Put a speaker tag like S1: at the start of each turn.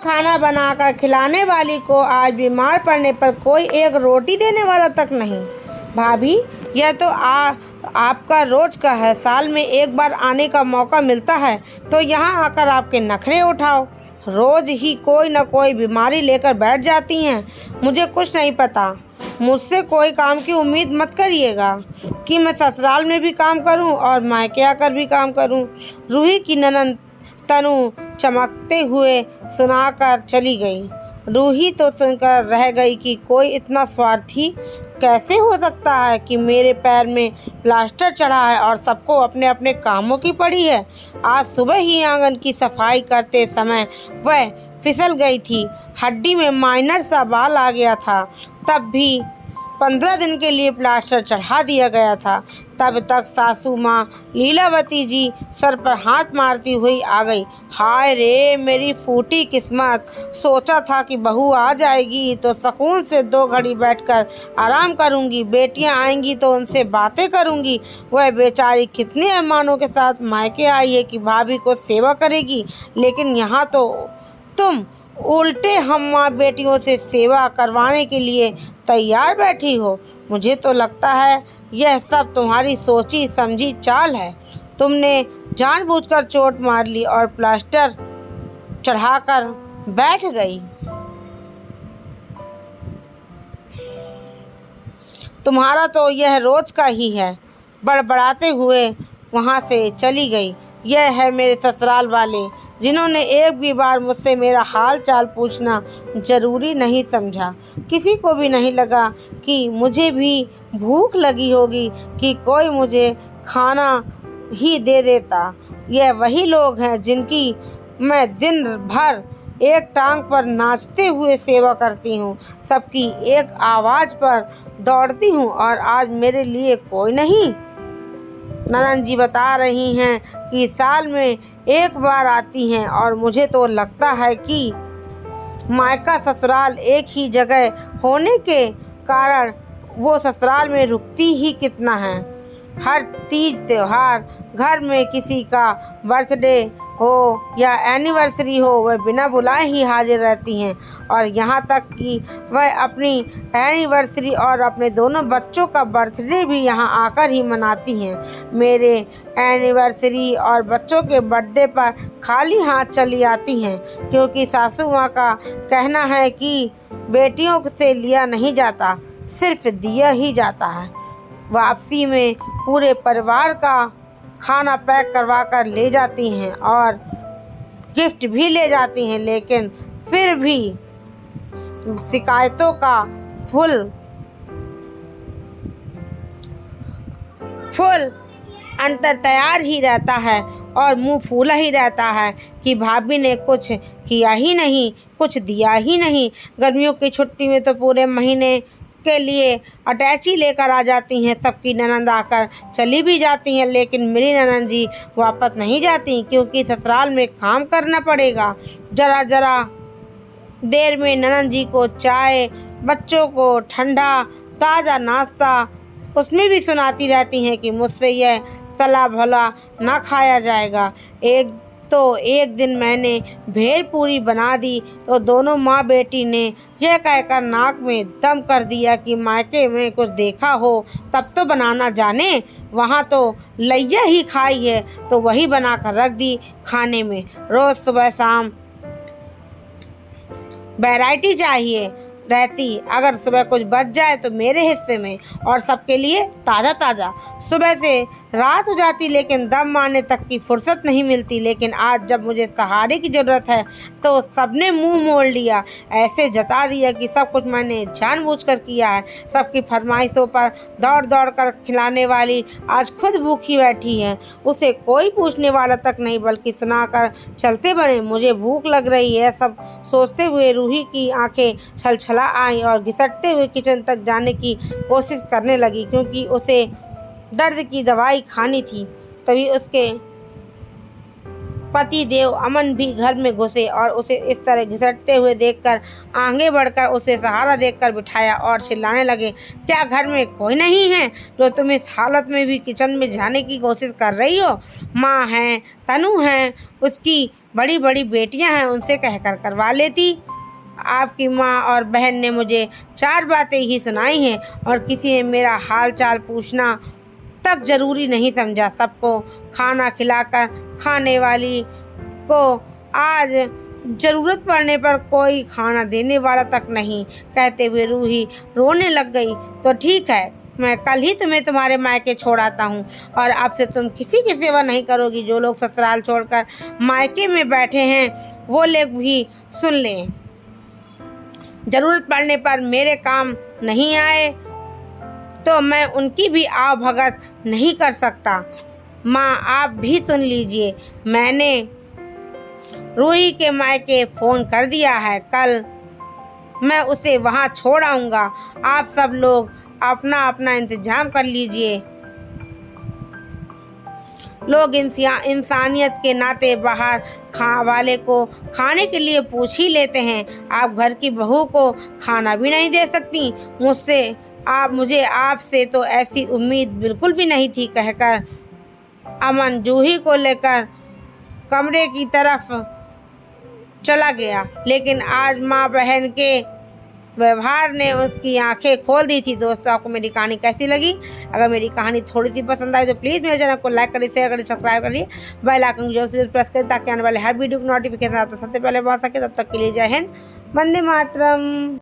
S1: खाना बनाकर खिलाने वाली को आज बीमार पड़ने पर कोई एक रोटी देने वाला तक नहीं। भाभी, यह तो आपका रोज का है। साल में एक बार आने का मौका मिलता है तो यहाँ आकर आपके नखरे उठाओ। रोज ही कोई न कोई बीमारी लेकर बैठ जाती हैं। मुझे कुछ नहीं पता। मुझसे कोई काम की उम्मीद मत करिएगा कि मैं ससुराल में भी काम करूं और मायके आकर भी काम करूं। रूही की ननद तनु चमकते हुए सुनाकर चली गई। रूही तो सुनकर रह गई कि कोई इतना स्वार्थी कैसे हो सकता है कि मेरे पैर में प्लास्टर चढ़ा है और सबको अपने अपने कामों की पड़ी है। आज सुबह ही आंगन की सफाई करते समय वह फिसल गई थी। हड्डी में माइनर सा बाल आ गया था। तब भी 15 दिन के लिए प्लास्टर चढ़ा दिया गया था। तब तक सासू माँ लीलावती जी सर पर हाथ मारती हुई आ गई। हाय रे मेरी फूटी किस्मत, सोचा था कि बहू आ जाएगी तो सुकून से 2 घड़ी बैठकर आराम करूंगी, बेटियां आएंगी तो उनसे बातें करूंगी। वह बेचारी कितने अरमानों के साथ मायके आई है कि भाभी को सेवा करेगी, लेकिन यहाँ तो तुम उल्टे हम माँ बेटियों से सेवा करवाने के लिए तैयार बैठी हो। मुझे तो लगता है यह सब तुम्हारी सोची समझी चाल है। तुमने जानबूझकर चोट मार ली और प्लास्टर चढ़ाकर बैठ गई। तुम्हारा तो यह रोज का ही है। बड़बड़ाते हुए वहाँ से चली गई। यह है मेरे ससुराल वाले, जिन्होंने एक भी बार मुझसे मेरा हाल चाल पूछना ज़रूरी नहीं समझा। किसी को भी नहीं लगा कि मुझे भी भूख लगी होगी कि कोई मुझे खाना ही दे देता। यह वही लोग हैं जिनकी मैं दिन भर एक टांग पर नाचते हुए सेवा करती हूँ, सबकी एक आवाज़ पर दौड़ती हूँ, और आज मेरे लिए कोई नहीं। ननद जी बता रही हैं कि साल में एक बार आती हैं और मुझे तो लगता है कि मायका ससुराल एक ही जगह होने के कारण वो ससुराल में रुकती ही कितना है। हर तीज त्योहार, घर में किसी का बर्थडे हो या एनिवर्सरी हो, वह बिना बुलाए ही हाजिर रहती हैं, और यहाँ तक कि वह अपनी एनिवर्सरी और अपने दोनों बच्चों का बर्थडे भी यहाँ आकर ही मनाती हैं। मेरे एनिवर्सरी और बच्चों के बर्थडे पर खाली हाथ चली आती हैं, क्योंकि सासू माँ का कहना है कि बेटियों से लिया नहीं जाता, सिर्फ दिया ही जाता है। वापसी में पूरे परिवार का खाना पैक करवा कर ले जाती हैं और गिफ्ट भी ले जाती हैं, लेकिन फिर भी शिकायतों का फुल अंतर तैयार ही रहता है और मुंह फूला ही रहता है कि भाभी ने कुछ किया ही नहीं, कुछ दिया ही नहीं। गर्मियों की छुट्टी में तो पूरे महीने के लिए अटैची लेकर आ जाती हैं। सबकी ननद आकर चली भी जाती हैं, लेकिन मेरी ननद जी वापस नहीं जाती, क्योंकि ससुराल में काम करना पड़ेगा। ज़रा ज़रा देर में ननद जी को चाय, बच्चों को ठंडा ताज़ा नाश्ता उसमें भी सुनाती रहती हैं कि मुझसे यह तला भला ना खाया जाएगा। एक दिन मैंने भेल पूरी बना दी तो दोनों माँ बेटी ने यह कहकर नाक में दम कर दिया कि मायके में कुछ देखा हो तब तो बनाना जाने, वहाँ तो लैया ही खाई है तो वही बनाकर रख दी खाने में। रोज़ सुबह शाम वैरायटी चाहिए रहती। अगर सुबह कुछ बच जाए तो मेरे हिस्से में, और सबके लिए ताज़ा ताज़ा। सुबह से रात हो जाती लेकिन दम मारने तक की फुर्सत नहीं मिलती। लेकिन आज जब मुझे सहारे की ज़रूरत है तो सबने मुंह मोड़ लिया, ऐसे जता दिया कि सब कुछ मैंने जानबूझकर किया है। सबकी फरमाइशों पर दौड़ दौड़ कर खिलाने वाली आज खुद भूखी बैठी है, उसे कोई पूछने वाला तक नहीं, बल्कि सुनाकर चलते बने। मुझे भूख लग रही है, सब सोचते हुए रूही की आंखें छलछला आई और घिसटते हुए किचन तक जाने की कोशिश करने लगी, क्योंकि उसे दर्द की दवाई खानी थी। तभी उसके पति देव अमन भी घर में घुसे और उसे इस तरह घिसटते हुए देखकर आगे बढ़कर उसे सहारा देकर बिठाया और चिल्लाने लगे, क्या घर में कोई नहीं है जो तुम इस हालत में भी किचन में जाने की कोशिश कर रही हो? माँ हैं, तनु हैं, उसकी बड़ी बड़ी बेटियां हैं उनसे कहकर करवा लेती। आपकी माँ और बहन ने मुझे 4 बातें ही सुनाई हैं और किसी ने मेरा हाल चाल पूछना तक ज़रूरी नहीं समझा। सबको खाना खिलाकर खाने वाली को आज ज़रूरत पड़ने पर कोई खाना देने वाला तक नहीं। कहते हुए रूही रोने लग गई। तो ठीक है, मैं कल ही तुम्हें तुम्हारे मायके छोड़ आता हूँ और अब से तुम किसी की सेवा नहीं करोगी। जो लोग ससुराल छोड़कर मायके में बैठे हैं वो लोग भी सुन लें। ज़रूरत पड़ने पर मेरे काम नहीं आए तो मैं उनकी भी आवभगत नहीं कर सकता। माँ, आप भी सुन लीजिए, मैंने रूही के मायके फ़ोन कर दिया है। कल मैं उसे वहाँ छोड़ आऊँगा। आप सब लोग अपना अपना इंतज़ाम कर लीजिए। लोग इंसानियत के नाते बाहर वाले को खाने के लिए पूछ ही लेते हैं। आप घर की बहू को खाना भी नहीं दे सकती। मुझे आपसे तो ऐसी उम्मीद बिल्कुल भी नहीं थी। कहकर अमन जूही को लेकर कमरे की तरफ चला गया। लेकिन आज माँ बहन के व्यवहार ने उसकी आंखें खोल दी थी। दोस्तों, आपको मेरी कहानी कैसी लगी? अगर मेरी कहानी थोड़ी सी पसंद आई तो प्लीज़ मेरे चैनल को लाइक करिए, शेयर करिए, सब्सक्राइब करिए, बेल आइकन जरूर से प्रेस करिए ताकि आने वाले हर वीडियो की नोटिफिकेशन आपको सबसे पहले पहुंच सके। तब तक के लिए जय हिंद, वंदे मातरम।